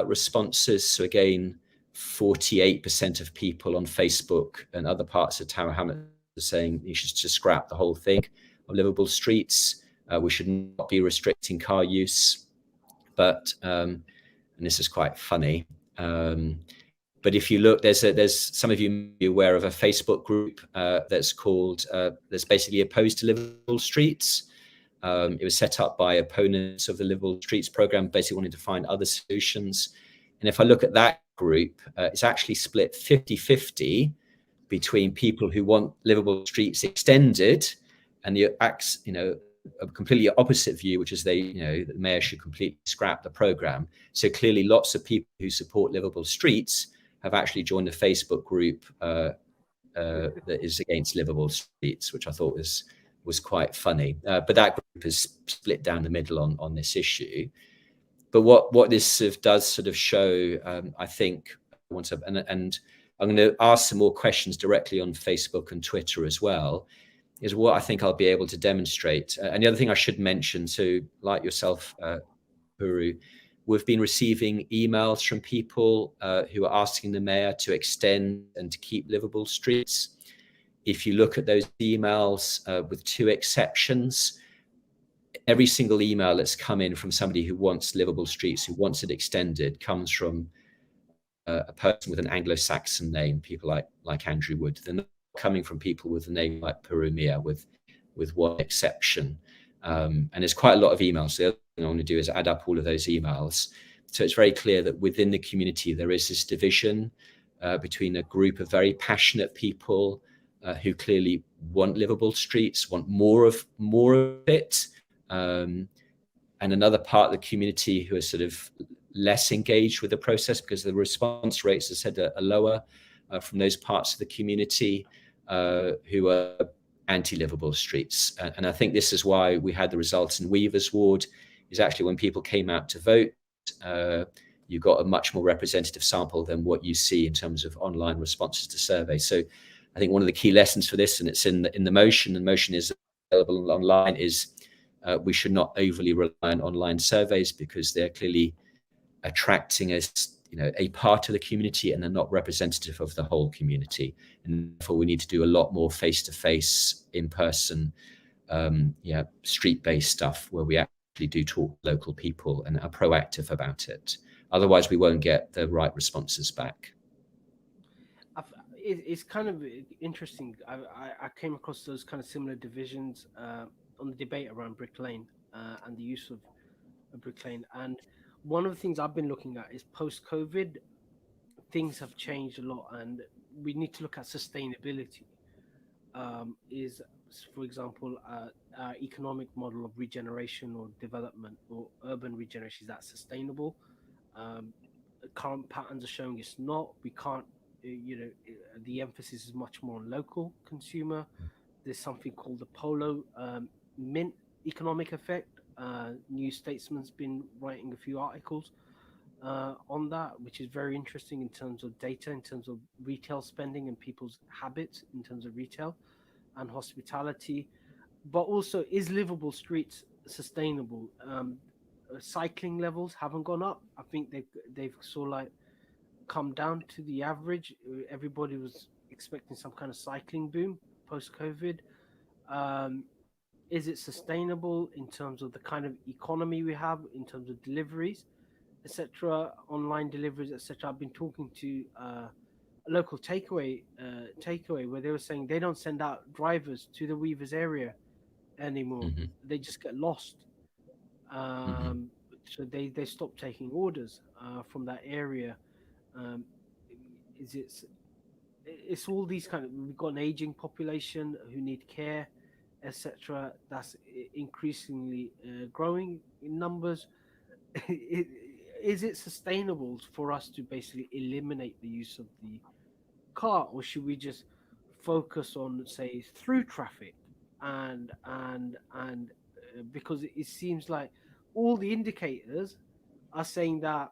responses. So again, 48% of people on Facebook and other parts of Tower Hamlets are saying you should just scrap the whole thing of livable streets. We should not be restricting car use. But, and this is quite funny, but if you look, there's some of you may be aware of a Facebook group that's called, that's basically opposed to livable streets. It was set up by opponents of the Livable Streets program, basically wanting to find other solutions. And if I look at that group, it's actually split 50-50 between people who want livable streets extended and the a completely opposite view, which is the mayor should completely scrap the program. So clearly lots of people who support livable streets have actually joined the Facebook group that is against livable streets, which I thought was quite funny. But that group is split down the middle on this issue. But what this sort of does sort of show, I think, and I'm going to ask some more questions directly on Facebook and Twitter as well, is what I think I'll be able to demonstrate. And the other thing I should mention, so like yourself, Puru, we've been receiving emails from people who are asking the mayor to extend and to keep livable streets. If you look at those emails, with 2 exceptions, every single email that's come in from somebody who wants livable streets, who wants it extended, comes from a person with an Anglo-Saxon name, people like Andrew Wood. They're not coming from people with a name like Puru Miah, with one exception. And there's quite a lot of emails. So the other thing I want to do is add up all of those emails. So it's very clear that within the community, there is this division between a group of very passionate people who clearly want livable streets, want more of it, and another part of the community who are sort of less engaged with the process because the response rates, as I said, are lower from those parts of the community who are anti-livable streets. And I think this is why we had the results in Weaver's ward, is actually when people came out to vote, you got a much more representative sample than what you see in terms of online responses to surveys. So I think one of the key lessons for this, and it's in the motion, and motion is available online, is we should not overly rely on online surveys because they're clearly attracting a part of the community and they're not representative of the whole community. And therefore we need to do a lot more face-to-face, in-person, street-based stuff where we actually do talk to local people and are proactive about it. Otherwise we won't get the right responses back. It's kind of interesting. I came across those kind of similar divisions on the debate around Brick Lane and the use of Brick Lane. And one of the things I've been looking at is post-COVID, things have changed a lot, and we need to look at sustainability. Is, for example, our economic model of regeneration or development or urban regeneration, is that sustainable? Current patterns are showing it's not. We can't the emphasis is much more on local consumer. There's something called the Polo Mint economic effect. New Statesman's been writing a few articles on that, which is very interesting in terms of data, in terms of retail spending and people's habits in terms of retail and hospitality. But also, is livable streets sustainable? Cycling levels haven't gone up. I think they've sort of like come down to the average. Everybody was expecting some kind of cycling boom post COVID. Um, is it sustainable in terms of the kind of economy we have, in terms of deliveries, etc., online deliveries, etc.? I've been talking to a local takeaway where they were saying they don't send out drivers to the Weavers area anymore. Hmm. They just get lost. Hmm. Um, so they stop taking orders from that area. Um, is it's all these kind of, we've got an aging population who need care, etc. That's increasingly growing in numbers. It, is it sustainable for us to basically eliminate the use of the car, or should we just focus on, say, through traffic and because it seems like all the indicators are saying that,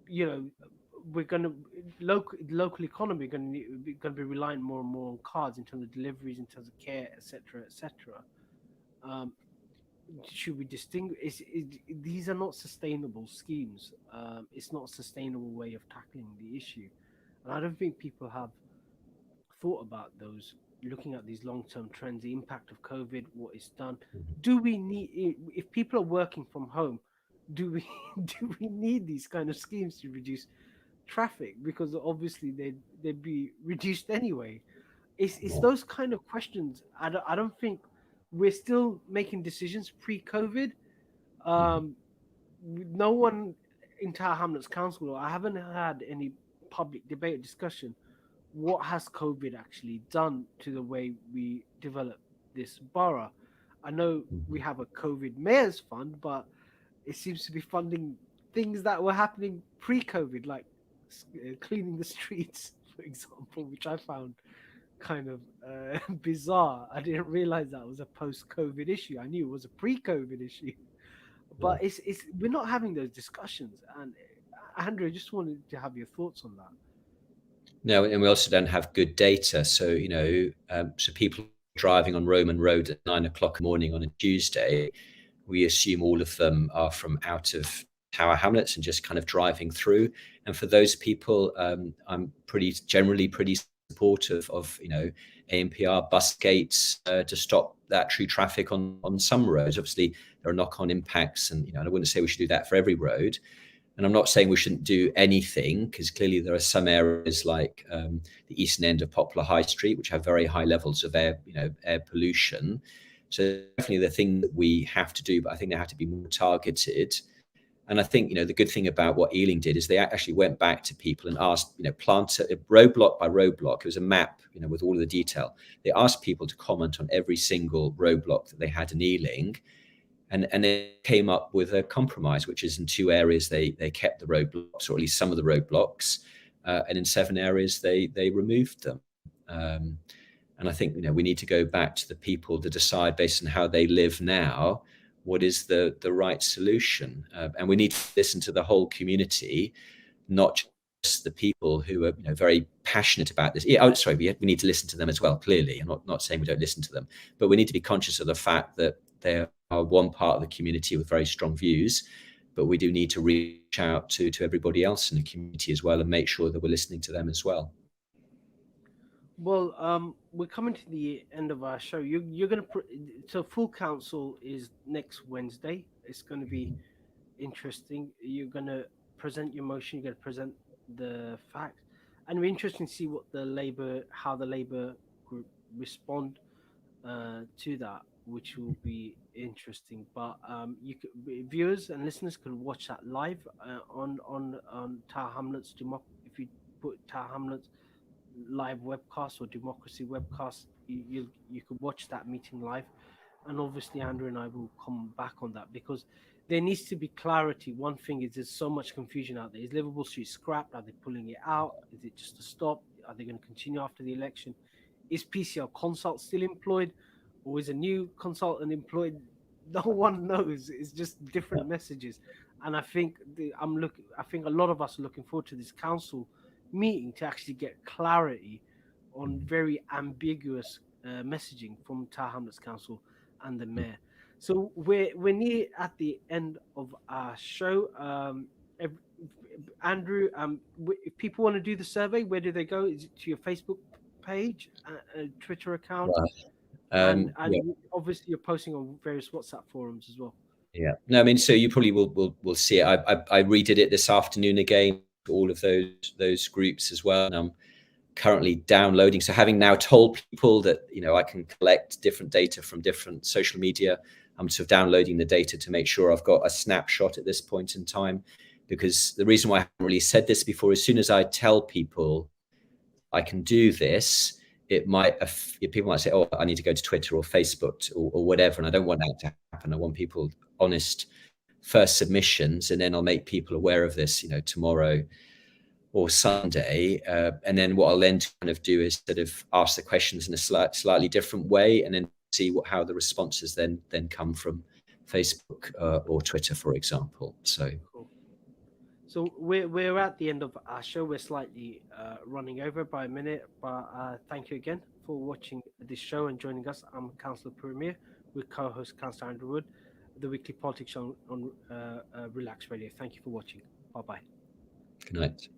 you know, we're going to local economy going to be relying more and more on cars in terms of deliveries, in terms of care, etc., etc. Um, should we distinguish? These are not sustainable schemes. It's not a sustainable way of tackling the issue, and I don't think people have thought about those. Looking at these long-term trends, the impact of COVID, what it's done. Do we need, if people are working from home, do we do we need these kind of schemes to reduce traffic? Because obviously they'd be reduced anyway. It's those kind of questions. I don't think we're still making decisions pre-COVID. Hmm. Um, no one in Tower Hamlets Council, I haven't had any public debate or discussion. What has COVID actually done to the way we develop this borough? I know we have a COVID mayor's fund, but it seems to be funding things that were happening pre-COVID, like cleaning the streets, for example, which I found kind of bizarre. I didn't realize that was a post-COVID issue. I knew it was a pre-COVID issue, but it's we're not having those discussions. And Andrew, I just wanted to have your thoughts on that. No, and we also don't have good data. So, so people driving on Roman Road at 9 o'clock in the morning on a Tuesday, we assume all of them are from out of Tower Hamlets and just kind of driving through. And for those people, I'm generally pretty supportive of, ANPR bus gates to stop that true traffic on some roads. Obviously, there are knock-on impacts, and I wouldn't say we should do that for every road. And I'm not saying we shouldn't do anything, because clearly there are some areas like the eastern end of Poplar High Street, which have very high levels of air pollution. So definitely the thing that we have to do, but I think they have to be more targeted. And I think, the good thing about what Ealing did is they actually went back to people and asked, plant roadblock by roadblock. It was a map, with all of the detail. They asked people to comment on every single roadblock that they had in Ealing. And they came up with a compromise, which is in 2 areas they kept the roadblocks, or at least some of the roadblocks, and in 7 areas they removed them. And I think we need to go back to the people to decide, based on how they live now, what is the right solution. And we need to listen to the whole community, not just the people who are very passionate about this. We need to listen to them as well. Clearly, I'm not saying we don't listen to them, but we need to be conscious of the fact that they are one part of the community with very strong views, but we do need to reach out to everybody else in the community as well and make sure that we're listening to them as well. Well, we're coming to the end of our show. You're going to so full council is next Wednesday. It's going to be interesting. You're going to present your motion. You're going to present the facts, and it'll be interesting to see how the Labour group respond to that, which will be interesting. But viewers and listeners can watch that live on Tower Hamlets if you put Tower Hamlets live webcast or democracy webcast, you could watch that meeting live. And obviously Andrew and I will come back on that, because there needs to be clarity. One thing is there's so much confusion out there. Is Liverpool Street scrapped? Are they pulling it out? Is it just a stop? Are they going to continue after the election? Is PCL Consult still employed, or is a new consultant employed? No one knows. It's just different messages, and I think I think a lot of us are looking forward to this council meeting to actually get clarity on very ambiguous messaging from Tower Hamlets Council and the mayor. So we're near at the end of our show. Andrew, if people want to do the survey, where do they go? Is it to your Facebook page, Twitter account, and Yeah. obviously you're posting on various WhatsApp forums as well. Yeah. No, I mean, so you probably will see it. I redid it this afternoon again, all of those groups as well. And I'm currently downloading. So having now told people that, I can collect different data from different social media, I'm sort of downloading the data to make sure I've got a snapshot at this point in time. Because the reason why I haven't really said this before, as soon as I tell people I can do this, people might say, oh, I need to go to Twitter or Facebook or whatever. And I don't want that to happen. I want people honest first submissions, and then I'll make people aware of this, tomorrow or Sunday. And then what I'll then kind of do is sort of ask the questions in a slightly different way, and then see how the responses then come from Facebook or Twitter, for example. So. Cool. So we're at the end of our show. We're slightly running over by a minute, but thank you again for watching this show and joining us. I'm Councillor Puru Miah with co-host Councillor Andrew Wood, the weekly politics show on Relax Radio. Thank you for watching. Bye-bye. Good night.